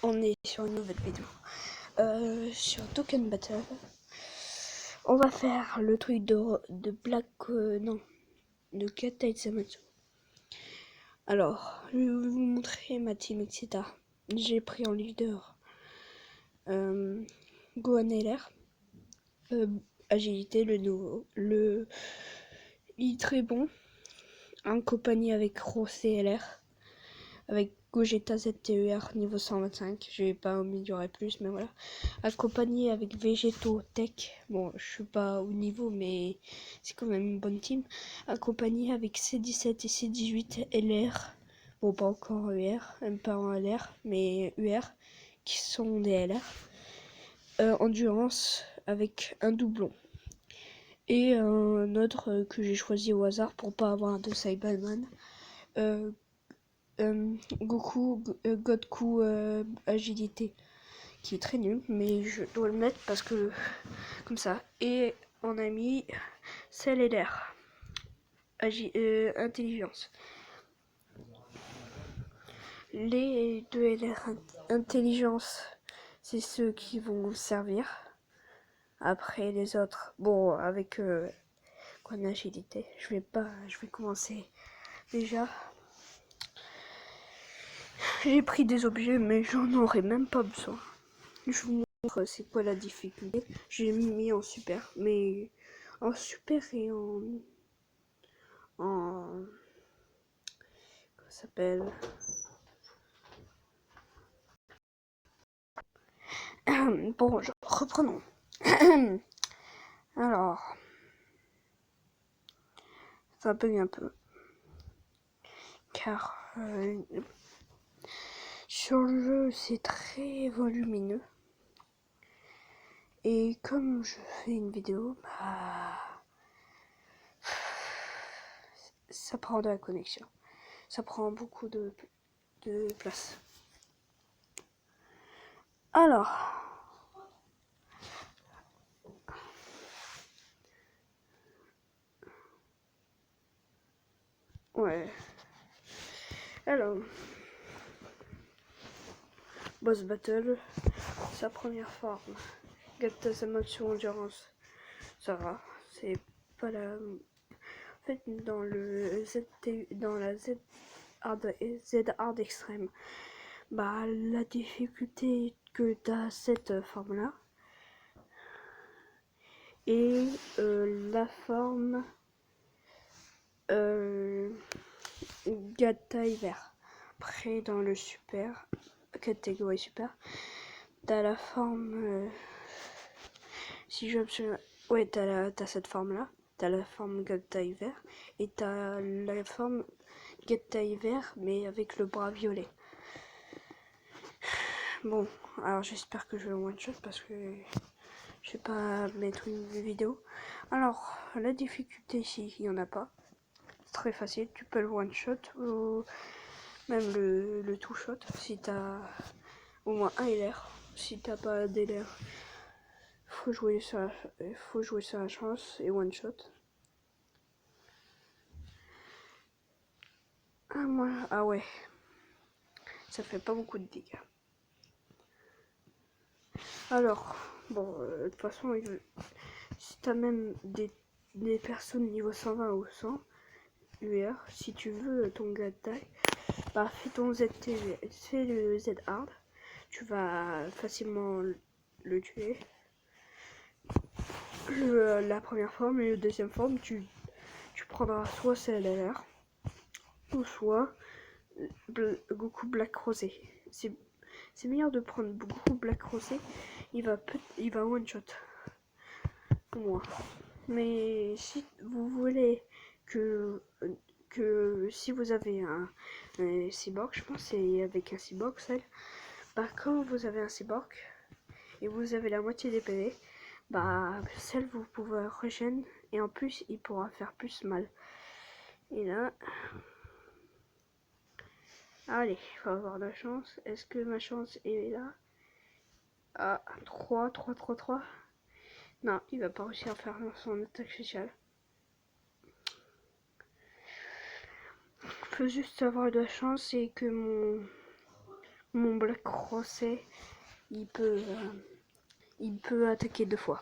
On est sur une nouvelle vidéo sur Token Battle. On va faire le truc de Black de Katai Zamasu. Alors, je vais vous montrer ma team, etc. J'ai pris en leader Gohan LR, agilité, le nouveau, il est très bon, en compagnie avec Rosé LR, avec Gogeta ZTER niveau 125, je vais pas améliorer plus, mais voilà. Accompagné avec Végéto Tech, bon je suis pas au niveau mais c'est quand même une bonne team. Accompagné avec C17 et C18 LR, bon pas encore UR, même pas en LR, mais UR, qui sont des LR. Endurance avec un doublon. Et un autre que j'ai choisi au hasard pour pas avoir de Cyberman. Goku, Godku agilité, qui est très nul, mais je dois le mettre parce que comme ça. Et on a mis Cell et l'air, intelligence. Les deux LR intelligence, c'est ceux qui vont servir. Après les autres, bon, avec quoi agilité, je vais commencer déjà. J'ai pris des objets, mais j'en aurais même pas besoin. Je vous montre c'est quoi la difficulté. J'ai mis en super, mais en super et comment ça s'appelle, bon, reprenons. Alors, ça bug un peu, car sur le jeu c'est très volumineux. Et comme je fais une vidéo, bah, ça prend de la connexion. Ça prend beaucoup de place. Alors, ouais. Alors, Boss Battle, sa première forme. Gata Zamasu Endurance, ça va. C'est pas la... En fait, dans le ZT, dans la Z Hard Extreme, bah la difficulté que t'as cette forme là et la forme Gata Hiver. Après dans le super, catégorie super, t'as la forme si je ouais, t'as cette forme là, t'as la forme Gata Hiver et t'as la forme Gata Hiver mais avec le bras violet. Bon, alors j'espère que je vais one shot parce que je vais pas mettre une vidéo. Alors, la difficulté ici, il n'y en a pas. C'est très facile, tu peux le one shot ou même le two shot si t'as au moins un LR. Si t'as pas d'LR, faut jouer sur la chance et one shot. Ah ouais, ça fait pas beaucoup de dégâts. Alors, bon, de toute façon, si t'as même des personnes niveau 120 ou 100 UR, si tu veux ton gars de taille, bah fais ton ZTV, fais le Z hard, tu vas facilement le tuer. La première forme et la deuxième forme, tu prendras soit CLR ou soit Goku Black Rosé. C'est meilleur de prendre Goku Black Rosé, il va one shot au moins. Mais si vous voulez que si vous avez un cyborg, je pense c'est avec un cyborg celle, bah quand vous avez un cyborg et vous avez la moitié des PV, bah celle vous pouvez régénérer et en plus il pourra faire plus mal. Et là, allez, il faut avoir de la chance. Est-ce que ma chance est là? Ah, 3. Non, il va pas réussir à faire son attaque spéciale. Il faut juste avoir de la chance et que mon Black Rosé, il peut attaquer 2 fois.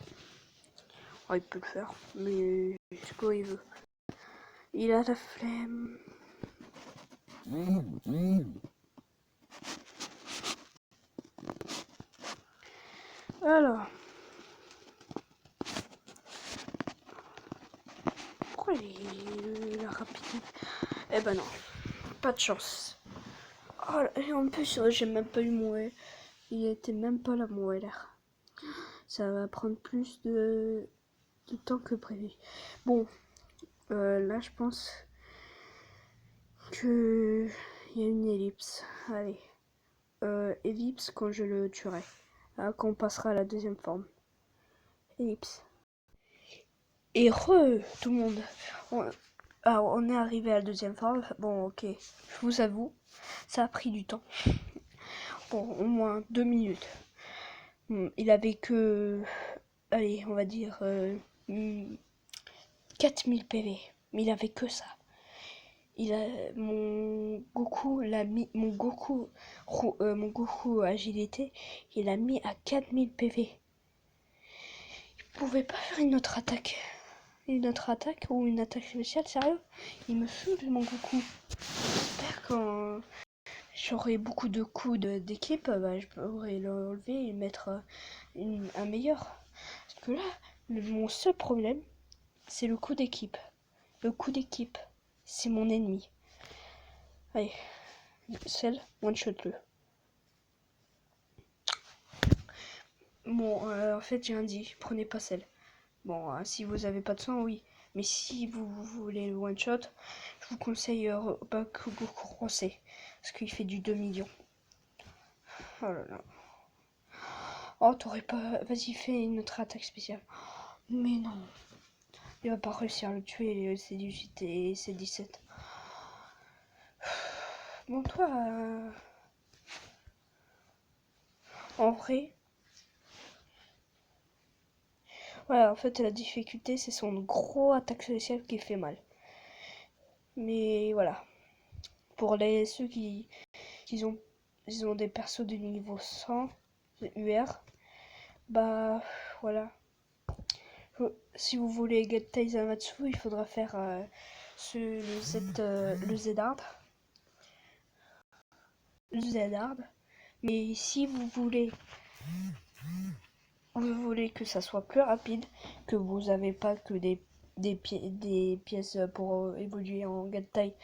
Oh, il peut le faire, mais c'est quoi il veut. Il a la flemme. Alors. Pourquoi il a rapidement. Eh ben non, pas de chance. Oh, et en plus, j'ai même pas eu mon L. Il était même pas là, mon LR. Ça va prendre plus de temps que prévu. Bon, là, je pense que il y a une ellipse. Allez, ellipse quand je le tuerai. Quand on passera à la deuxième forme. Ellipse. Et tout le monde. On est arrivé à la deuxième forme. Bon, ok, je vous avoue, ça a pris du temps. Bon, au moins 2 minutes. Il avait que, allez, on va dire 4000 PV. Mais il avait que ça. Mon Goku mon Goku agilité, il a mis à 4000 PV. Il pouvait pas faire une autre attaque. Une autre attaque ou une attaque spéciale, sérieux? Il me saoule, mon Goku. J'espère quand j'aurai beaucoup de coups d'équipe, bah, je pourrai l'enlever et mettre un meilleur. Parce que là, mon seul problème, c'est le coup d'équipe. Le coup d'équipe, c'est mon ennemi. Allez, Cell, one-shot-le. Bon, en fait, j'ai un dit, prenez pas Cell. Bon, si vous avez pas de sang, oui. Mais si vous voulez le one-shot, je vous conseille Goku Rosé. Parce qu'il fait du 2 millions. Oh là là. Oh, t'aurais pas... Vas-y, fais une autre attaque spéciale. Mais non. Il va pas réussir à le tuer, c'est 18 et c'est 17. Bon, toi... En vrai... Ouais, en fait, la difficulté, c'est son gros attaque spéciale qui fait mal. Mais voilà. Pour ceux qui ont des persos de niveau 100, UR, bah voilà. Si vous voulez get Taizamatsu, il faudra faire le Z-Hard. Mais si vous voulez que ça soit plus rapide, que vous n'avez pas que des pièces pour évoluer en Gattai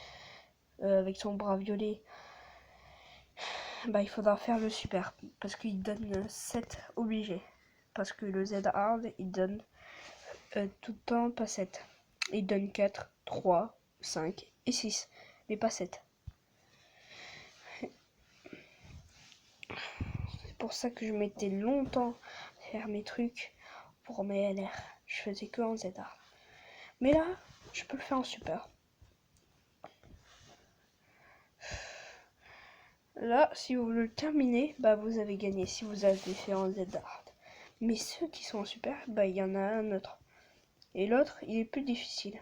avec son bras violet, bah il faudra faire le super, parce qu'il donne 7 obligé. Parce que le Z-Hard, il donne tout le temps pas 7. Il donne 4, 3, 5 et 6, mais pas 7. C'est pour ça que je mettais longtemps à faire mes trucs pour mes LR. Je faisais que en Z-Hard. Mais là, je peux le faire en super. Là, si vous le terminez, bah vous avez gagné si vous avez fait en Z-Hard. Mais ceux qui sont en super, bah il y en a un autre. Et l'autre, il est plus difficile.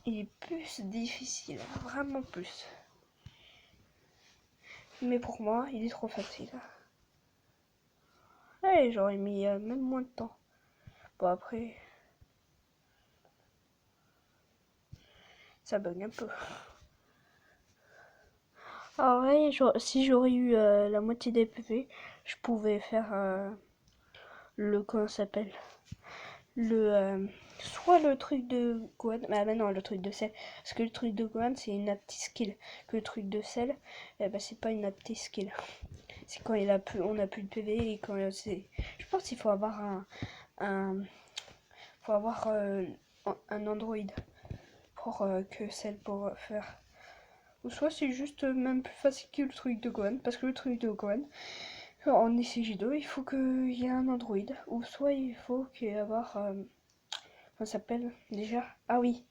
Il est plus difficile, vraiment plus. Mais pour moi, il est trop facile. Ouais, j'aurais mis même moins de temps. Bon, après, ça bug un peu. En vrai, si j'aurais eu la moitié des PV, je pouvais faire comment ça s'appelle, soit le truc de Gohan, bah non, le truc de sel, parce que le truc de Gohan c'est une apti skill, que le truc de sel, c'est pas une apti skill, c'est quand on a plus de PV et quand je pense qu'il faut avoir un Android pour que celle pour faire, ou soit c'est juste même plus facile que le truc de Gohan, parce que le truc de Gohan en ECG2 il faut qu'il y ait un Android, ou soit il faut qu'il y ait avoir ça s'appelle déjà, ah oui,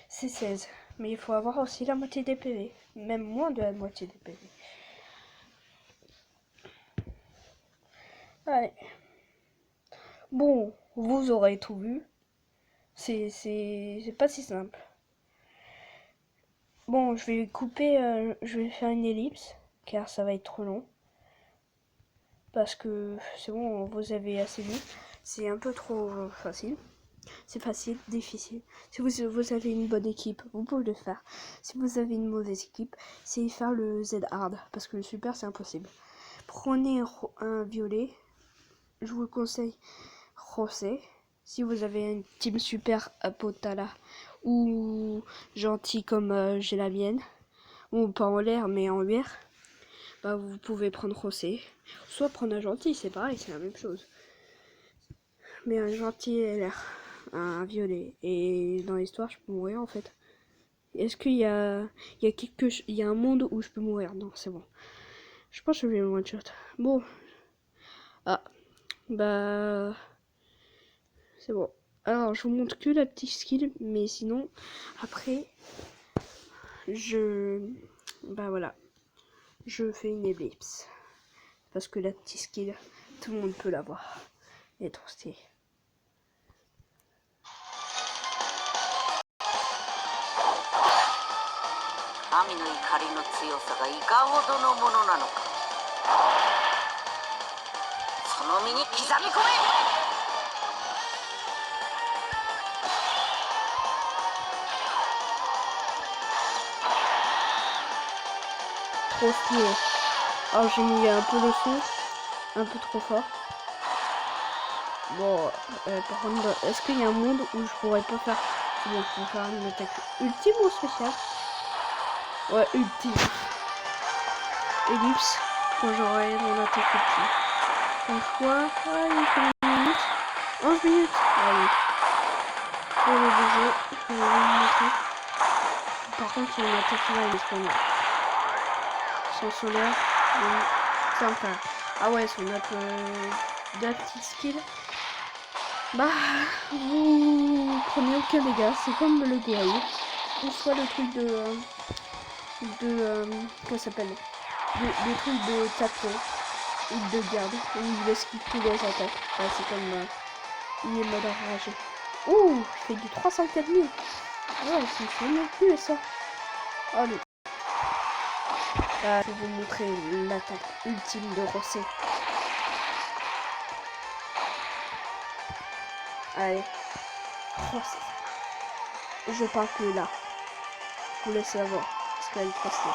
c'est 16. Mais il faut avoir aussi la moitié des PV. Même moins de la moitié des PV. Allez. Bon, vous aurez tout vu. C'est pas si simple. Bon, je vais couper, je vais faire une ellipse, car ça va être trop long. Parce que c'est bon, vous avez assez vu. C'est un peu trop facile. C'est facile, difficile. Si vous avez une bonne équipe, vous pouvez le faire. Si vous avez une mauvaise équipe, c'est faire le Z hard. Parce que le super, c'est impossible. Prenez un violet. Je vous conseille José. Si vous avez une team super à Potala ou gentil comme j'ai la mienne, ou pas en l'air mais en lumière, bah vous pouvez prendre José. Soit prendre un gentil, c'est pareil, c'est la même chose. Mais un gentil et l'air, un violet. Et dans l'histoire, je peux mourir en fait. Est-ce qu'il y a, il y a un monde où je peux mourir? Non, c'est bon. Je pense que je vais one shot. Bon. Ah. Bah. C'est bon. Alors, je vous montre que la petite skill, mais sinon, après, bah voilà, je fais une ellipse. Parce que la petite skill, tout le monde peut l'avoir. Elle est trop stylée. Trop stylé. Alors j'ai mis un peu le son, un peu trop fort. Bon, par contre, est-ce qu'il y a un monde où je pourrais pas faire... Bon, je peux faire une attaque ultime ou spéciale? Ouais, ultime. Ellipse, quand j'aurai mon attaque ultime. Donc fois, allez, combien de minutes? 11 minutes. Allez. Pour le jeu, je vais vous montrer. Par contre, son attaque là, il est trop son solaire, c'est un frère. Ah ouais, son petite skill. Bah, vous prenez aucun dégât, c'est comme le guerrier. Ou soit le truc comment ça s'appelle? Le truc de tapon ou de garde, où il laisse tous les attaques. Ouais, c'est comme il est mode enragé. Ouh, il fait du 304 000. Ouais, c'est même plus ça. Allez. Là, je vais vous montrer l'attaque ultime de José. Allez. José. Je parle plus là. Je vous laisse la voir. Parce qu'elle est trop stylée.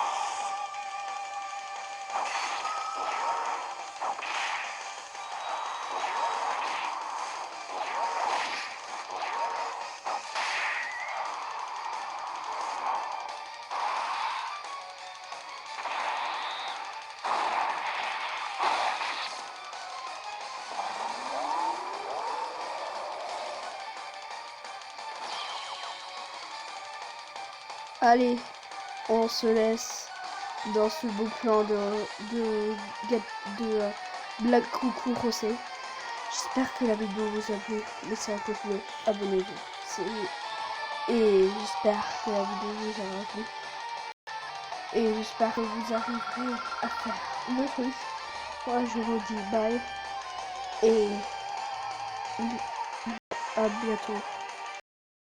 Allez, on se laisse dans ce beau plan de Black Coucou José. J'espère que la vidéo vous a plu. Laissez un pouce bleu, abonnez-vous. Et j'espère que la vidéo vous aura plu. Et j'espère que vous arriverez à faire le truc. Moi je vous dis bye. Et à bientôt.